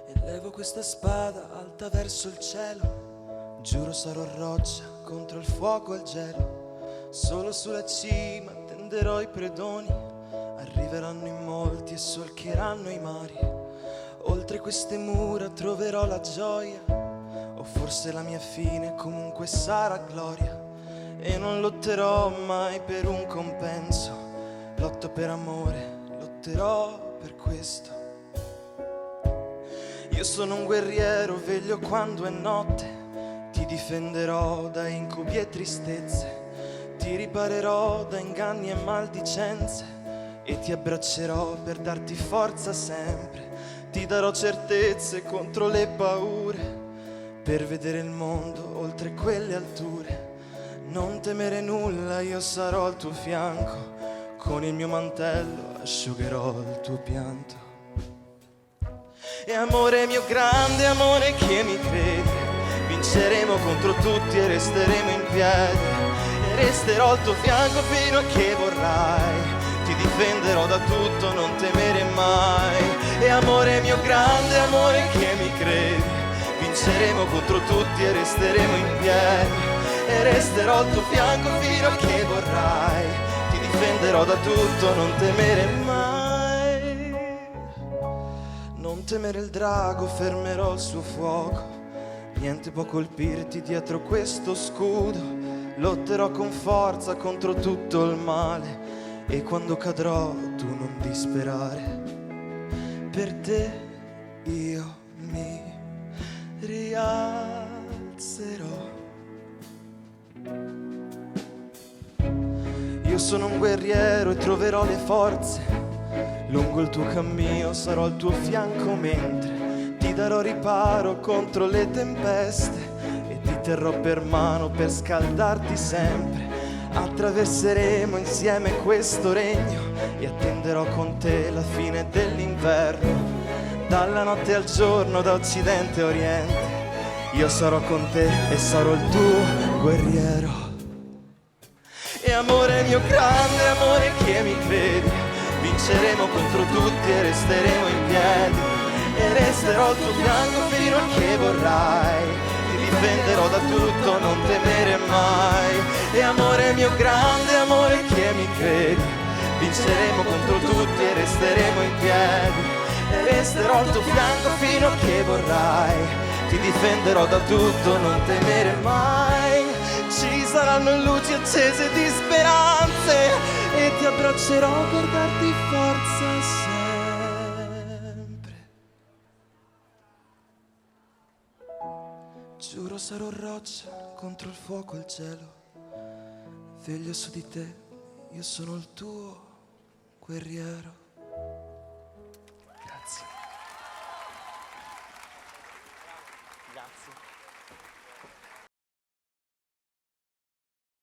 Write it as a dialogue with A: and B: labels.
A: E levo questa spada alta verso il cielo, giuro sarò roccia contro il fuoco e il gelo. Solo sulla cima tenderò i predoni, arriveranno in molti e solcheranno i mari. Oltre queste mura troverò la gioia, o forse la mia fine comunque sarà gloria. E non lotterò mai per un compenso, lotto per amore, lotterò per questo. Io sono un guerriero, veglio quando è notte, ti difenderò da incubi e tristezze, ti riparerò da inganni e maldicenze e ti abbraccerò per darti forza sempre. Ti darò certezze contro le paure, per vedere il mondo oltre quelle alture. Non temere nulla, io sarò al tuo fianco, con il mio mantello asciugherò il tuo pianto. E amore mio grande, amore che mi credi, vinceremo contro tutti e resteremo in piedi. E resterò al tuo fianco fino a che vorrai, ti difenderò da tutto, non temere mai. E amore mio grande, amore che mi credi, vinceremo contro tutti e resteremo in piedi. E resterò al tuo fianco fino a che vorrai, ti difenderò da tutto, non temere mai. Non temere il drago, fermerò il suo fuoco, niente può colpirti dietro questo scudo. Lotterò con forza contro tutto il male, e quando cadrò tu non disperare. Per te io mi rialzerò. Io sono un guerriero e troverò le forze, lungo il tuo cammino sarò al tuo fianco mentre ti darò riparo contro le tempeste e ti terrò per mano per scaldarti sempre. Attraverseremo insieme questo regno e attenderò con te la fine dell'inverno. Dalla notte al giorno, da occidente a oriente, io sarò con te e sarò il tuo guerriero. E amore mio grande, amore che mi credi, vinceremo contro tutti e resteremo in piedi. E resterò al tuo fianco fino a che vorrai, ti difenderò da tutto, non temere mai. E amore mio grande, amore che mi credi, vinceremo contro tutti e resteremo in piedi. E resterò al tuo fianco fino a che vorrai, ti difenderò da tutto, non temere mai. Ci saranno luci accese di speranze e ti abbraccerò per darti forza sempre. Giuro sarò roccia contro il fuoco e il cielo, veglio su di te, io sono il tuo guerriero. Grazie.
B: Grazie.